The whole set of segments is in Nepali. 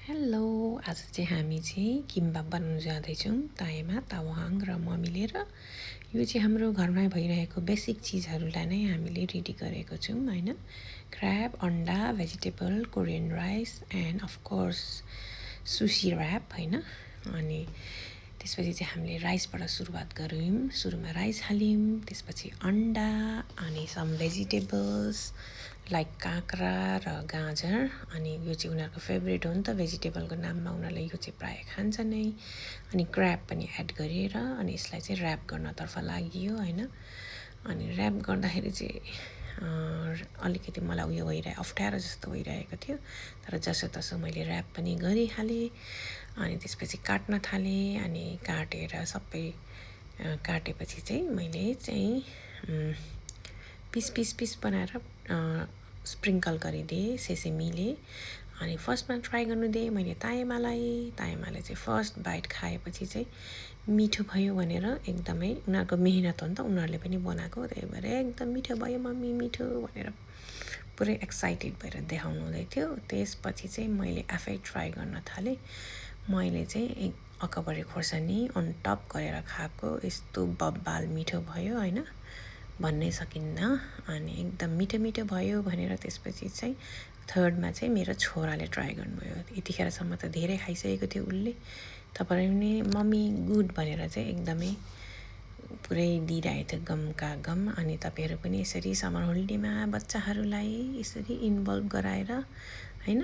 हेलो आज चाहिँ हामी चाहिँ किम्बाब बनाउन जाँदैछौँ ताईमा तावाहाङ र म मिलेर यो चाहिँ हाम्रो घरमै भइरहेको बेसिक चिजहरूलाई नै हामीले रेडी गरेको छौँ हैन क्र्याब अन्डा vegetable Korean rice and of course sushi rap हैन अनि त्यसपछि चाहिँ हामीले राइसबाट सुरुवात गऱ्यौँ सुरुमा राइस हाल्यौँ त्यसपछि अन्डा अनि सम भेजिटेबल्स लाइक काँक्रा र गाजर अनि यो चाहिँ उनीहरूको फेभरेट हो नि त भेजिटेबलको नाममा उनीहरूले यो चाहिँ प्रायः खान्छ नै अनि क्र्याब पनि एड गरेर अनि यसलाई चाहिँ र्याप गर्नतर्फ लागियो हैन अनि र्याप गर्दाखेरि चाहिँ अलिकति मलाई उयो अप्ठ्यारो जस्तो भइरहेको थियो तर जसोतसो मैले र्याप पनि गरिहालेँ अनि त्यसपछि काट्न थालेँ अनि काटेर सबै काटेपछि चाहिँ मैले चाहिँ पिस पिस पिस बनाएर स्प्रिङ्कल गरिदिएँ सेसेमीले अनि फर्स्टमा ट्राई गर्नु दिएँ मैले ताएमाले चाहिँ फर्स्ट बाइट खाएपछि चाहिँ मिठो भयो भनेर एकदमै उनीहरूको मेहनत हो नि त उनीहरूले पनि बनाएको त्यही भएर एकदम मिठो भयो मम्मी मिठो भनेर पुरै एक्साइटेड भएर देखाउनु हुँदै थियो त्यसपछि चाहिँ मैले आफै ट्राई गर्न थालेँ मैले चाहिँ अकबरी खोर्सानी अन टप गरेर खाएको यस्तो बब्बाल मिठो भयो हैन भन्नै सकिन्न अनि एकदम मिठो मिठो भयो भनेर त्यसपछि चाहिँ थर्डमा चाहिँ मेरो छोराले ट्राई गर्नुभयो यतिखेरसम्म त धेरै खाइसकेको थियो उसले तपाईँ पनि मम्मी गुड भनेर चाहिँ एकदमै पुरै दिइरहेको थियो गमका गम अनि तपाईँहरू पनि यसरी समर होलिडेमा बच्चाहरूलाई यसरी इन्भल्भ गराएर हैन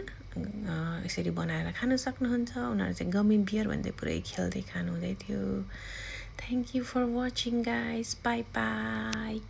यसरी बनाएर खान सक्नुहुन्छ उनीहरू चाहिँ गमी बियर भन्दै पुरै खेल्दै खानु हुँदै थियो thank you for watching guys bye by